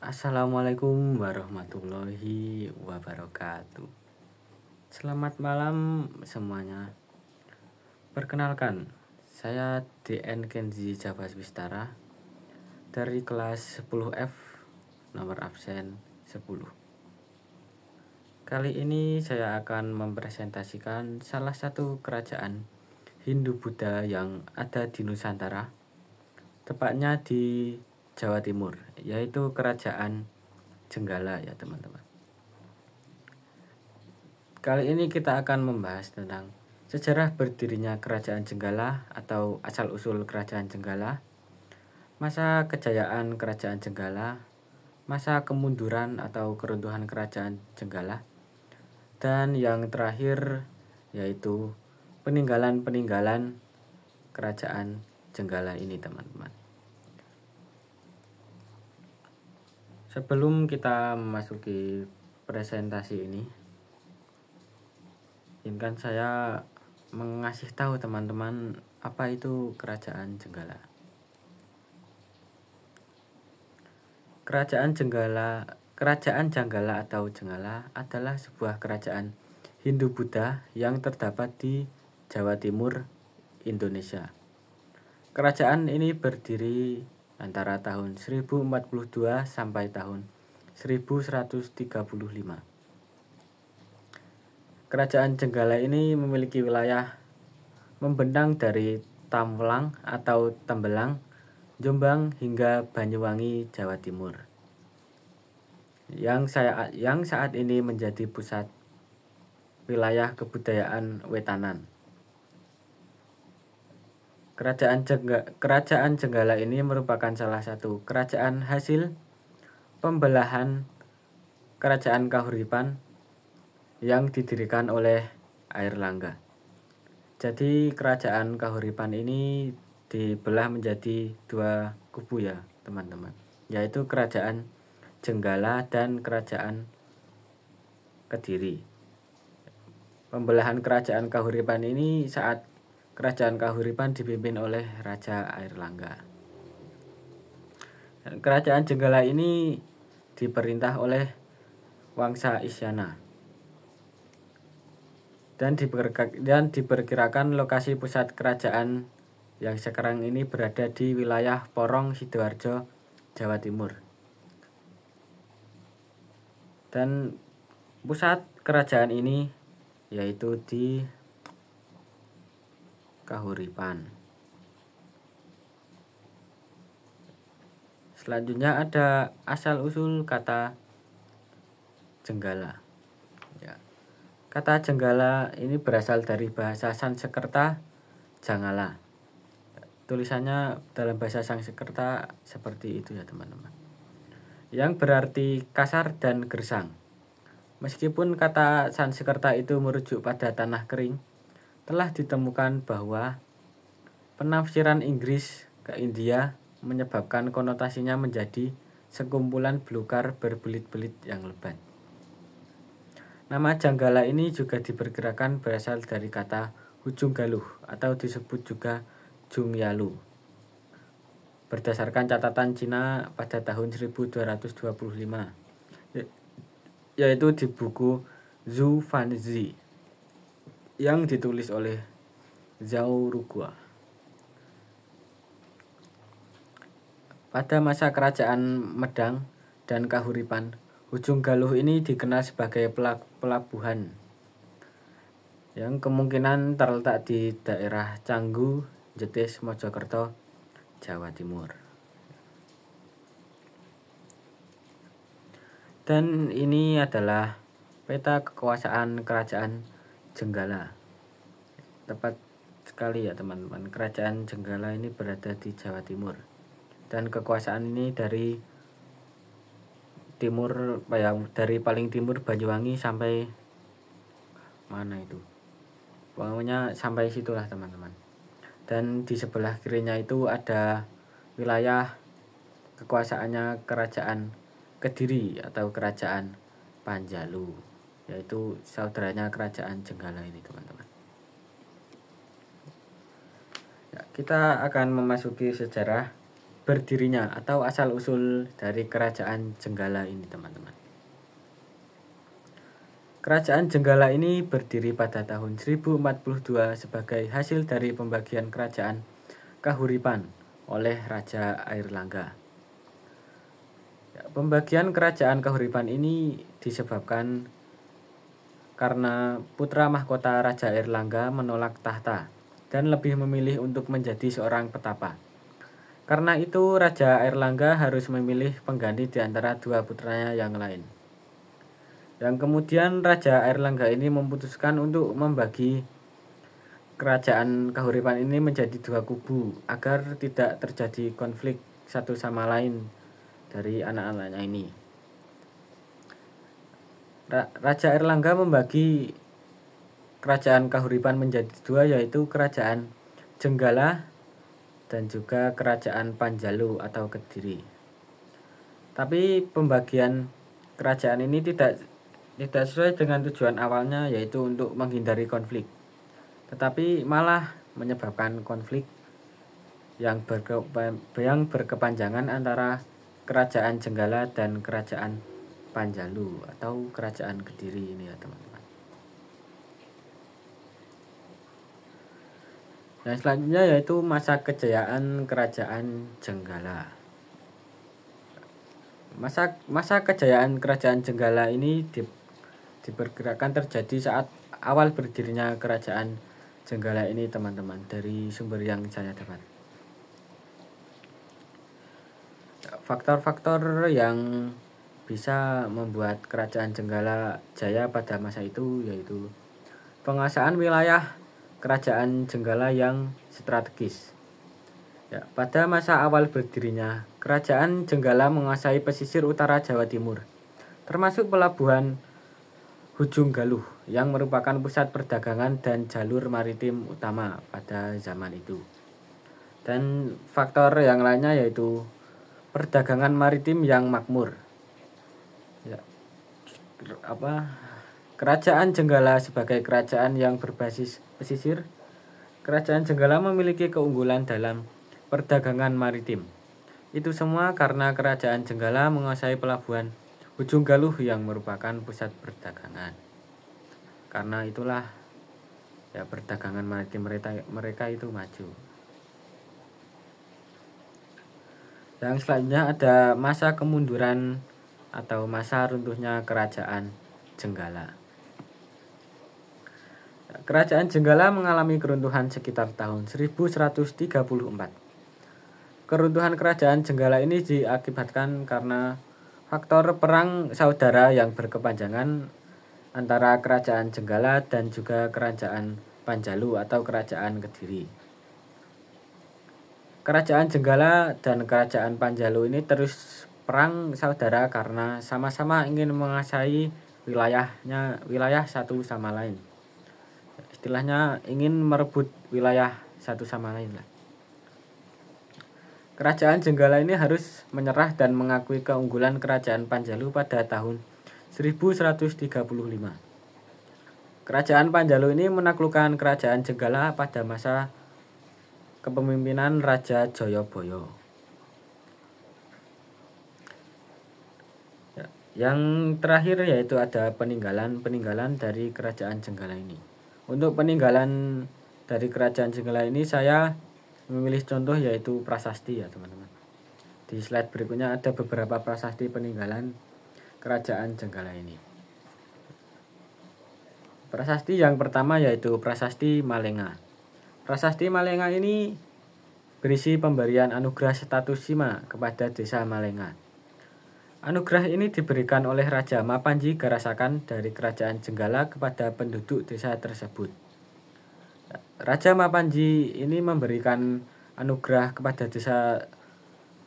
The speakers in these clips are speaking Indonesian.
Assalamualaikum warahmatullahi wabarakatuh. Selamat malam semuanya. Perkenalkan, saya DN Kenzi Java Swistara dari kelas 10F nomor absen 10. Kali ini saya akan mempresentasikan salah satu kerajaan Hindu-Buddha yang ada di Nusantara, tepatnya di Jawa Timur, yaitu Kerajaan Jenggala ya teman-teman. Kali ini kita akan membahas tentang sejarah berdirinya Kerajaan Jenggala atau asal-usul Kerajaan Jenggala, masa kejayaan Kerajaan Jenggala, masa kemunduran atau keruntuhan Kerajaan Jenggala, dan yang terakhir yaitu peninggalan-peninggalan Kerajaan Jenggala ini teman-teman. Sebelum kita memasuki presentasi ini, izinkan saya mengasih tahu teman-teman apa itu Kerajaan Jenggala. Kerajaan Jenggala atau Jenggala adalah sebuah kerajaan Hindu-Buddha yang terdapat di Jawa Timur, Indonesia. Kerajaan ini berdiri antara tahun 1042 sampai tahun 1135. Kerajaan Jenggala ini memiliki wilayah membentang dari Tambelang atau Tembelang, Jombang hingga Banyuwangi, Jawa Timur. Yang saat ini menjadi pusat wilayah kebudayaan Wetanan. Kerajaan Jenggala ini merupakan salah satu kerajaan hasil pembelahan Kerajaan Kahuripan yang didirikan oleh Airlangga. Jadi Kerajaan Kahuripan ini dibelah menjadi dua kubu ya teman-teman, yaitu Kerajaan Jenggala dan Kerajaan Kediri. Pembelahan Kerajaan Kahuripan ini saat Kerajaan Kahuripan dipimpin oleh Raja Airlangga. Kerajaan Jenggala ini diperintah oleh Wangsa Isyana. Dan diperkirakan lokasi pusat kerajaan yang sekarang ini berada di wilayah Porong, Sidoarjo, Jawa Timur. Dan pusat kerajaan ini yaitu di Kahuripan. Selanjutnya ada asal-usul kata Jenggala. Ya. Kata Jenggala ini berasal dari bahasa Sanskerta Jangala. Tulisannya dalam bahasa Sanskerta seperti itu ya teman-teman. Yang berarti kasar dan gersang. Meskipun kata Sanskerta itu merujuk pada tanah kering, telah ditemukan bahwa penafsiran Inggris ke India menyebabkan konotasinya menjadi sekumpulan belukar berbelit-belit yang lebat. Nama Jenggala ini juga diperkirakan berasal dari kata Hujung Galuh atau disebut juga Jungyalu. Berdasarkan catatan Cina pada tahun 1225, yaitu di buku Zhu Fanzi yang ditulis oleh Zhao Rugua. Pada masa kerajaan Medang dan Kahuripan, Hujung Galuh ini dikenal sebagai pelabuhan yang kemungkinan terletak di daerah Canggu, Jetis, Mojokerto, Jawa Timur. Dan ini adalah peta kekuasaan Kerajaan Jenggala. Tepat sekali ya teman-teman, Kerajaan Jenggala ini berada di Jawa Timur. Dan kekuasaan ini dari timur, dari paling timur Banyuwangi sampai mana itu? Pokoknya sampai situlah teman-teman. Dan di sebelah kirinya itu ada wilayah kekuasaannya Kerajaan Kediri atau Kerajaan Panjalu, yaitu saudaranya Kerajaan Jenggala ini teman-teman. Ya, kita akan memasuki sejarah berdirinya atau asal-usul dari kerajaan Jenggala ini, teman-teman. Kerajaan Jenggala ini berdiri pada tahun 1042 sebagai hasil dari pembagian kerajaan Kahuripan oleh Raja Airlangga. Pembagian kerajaan Kahuripan ini disebabkan karena putra mahkota Raja Airlangga menolak tahta dan lebih memilih untuk menjadi seorang petapa. Karena itu Raja Airlangga harus memilih pengganti di antara dua putranya yang lain. Yang kemudian Raja Airlangga ini memutuskan untuk membagi kerajaan Kahuripan ini menjadi dua kubu agar tidak terjadi konflik satu sama lain dari anak-anaknya ini. Raja Airlangga membagi kerajaan Kahuripan menjadi dua, yaitu kerajaan Jenggala dan juga kerajaan Panjalu atau Kediri. Tapi pembagian kerajaan ini tidak sesuai dengan tujuan awalnya, yaitu untuk menghindari konflik, tetapi malah menyebabkan konflik yang berkepanjangan antara kerajaan Jenggala dan kerajaan Panjalu atau kerajaan Kediri ini ya, teman-teman. Yang selanjutnya yaitu masa kejayaan kerajaan Jenggala. Masa kejayaan kerajaan Jenggala ini diperkirakan terjadi saat awal berdirinya kerajaan Jenggala ini, teman-teman, dari sumber yang saya dapat. Faktor-faktor yang bisa membuat kerajaan Jenggala jaya pada masa itu yaitu penguasaan wilayah kerajaan Jenggala yang strategis. Pada masa awal berdirinya, kerajaan Jenggala menguasai pesisir utara Jawa Timur, termasuk pelabuhan Ujung Galuh yang merupakan pusat perdagangan dan jalur maritim utama pada zaman itu. Dan faktor yang lainnya yaitu perdagangan maritim yang makmur. Kerajaan Jenggala sebagai kerajaan yang berbasis pesisir, kerajaan Jenggala memiliki keunggulan dalam perdagangan maritim. Itu semua karena kerajaan Jenggala menguasai pelabuhan Ujung Galuh yang merupakan pusat perdagangan. Karena itulah perdagangan maritim mereka itu maju. Yang selanjutnya ada masa kemunduran atau masa runtuhnya kerajaan Jenggala. Kerajaan Jenggala mengalami keruntuhan sekitar tahun 1134. Keruntuhan kerajaan Jenggala ini diakibatkan karena faktor perang saudara yang berkepanjangan antara kerajaan Jenggala dan juga kerajaan Panjalu atau kerajaan Kediri. Kerajaan Jenggala dan kerajaan Panjalu ini terus perang saudara karena sama-sama ingin menguasai wilayah satu sama lain. Istilahnya ingin merebut wilayah satu sama lain lah. Kerajaan Jenggala ini harus menyerah dan mengakui keunggulan kerajaan Panjalu pada tahun 1135. Kerajaan Panjalu ini menaklukkan kerajaan Jenggala pada masa kepemimpinan Raja Jayabaya. Yang terakhir yaitu ada peninggalan dari kerajaan Jenggala ini. Untuk peninggalan dari kerajaan Jenggala ini saya memilih contoh yaitu prasasti ya, teman-teman. Di slide berikutnya ada beberapa prasasti peninggalan kerajaan Jenggala ini. Prasasti yang pertama yaitu Prasasti Malenga. Prasasti Malenga ini berisi pemberian anugerah status Sima kepada desa Malenga. Anugerah ini diberikan oleh Raja Mapanji Garasakan dari kerajaan Jenggala kepada penduduk desa tersebut. Raja Mapanji ini memberikan anugerah kepada desa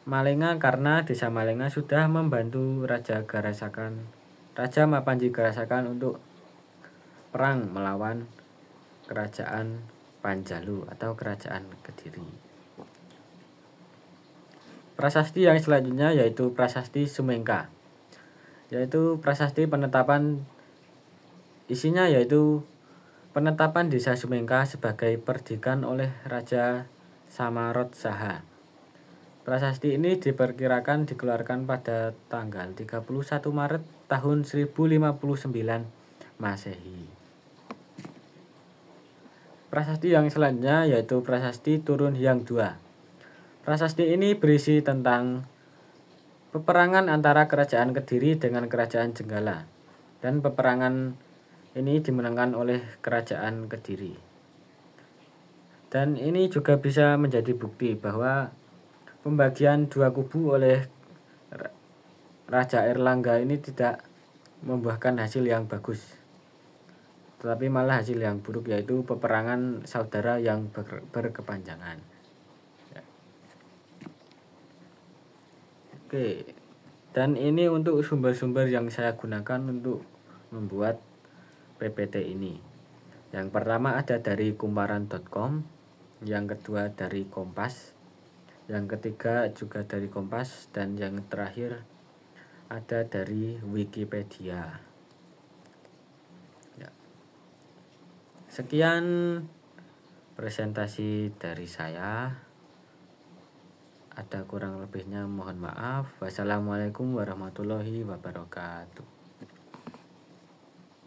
Malenga karena desa Malenga sudah membantu Raja Mapanji Garasakan untuk perang melawan kerajaan Panjalu atau kerajaan Kediri. Prasasti yang selanjutnya yaitu Prasasti Sumengka, yaitu prasasti penetapan, isinya yaitu penetapan desa Sumengka sebagai perdikan oleh Raja Samarot Saha. Prasasti ini diperkirakan dikeluarkan pada tanggal 31 Maret tahun 1059 Masehi. Prasasti yang selanjutnya yaitu Prasasti Turun Hyang II. Prasasti ini berisi tentang peperangan antara Kerajaan Kediri dengan Kerajaan Jenggala, dan peperangan ini dimenangkan oleh Kerajaan Kediri. Dan ini juga bisa menjadi bukti bahwa pembagian dua kubu oleh Raja Airlangga ini tidak membuahkan hasil yang bagus, tetapi malah hasil yang buruk, yaitu peperangan saudara yang berkepanjangan. Oke, dan ini untuk sumber-sumber yang saya gunakan untuk membuat PPT ini. Yang pertama ada dari kumparan.com, yang kedua dari Kompas, yang ketiga juga dari Kompas, dan yang terakhir ada dari Wikipedia. Ya. Sekian presentasi dari saya. Ada kurang lebihnya mohon maaf. Wassalamualaikum warahmatullahi wabarakatuh.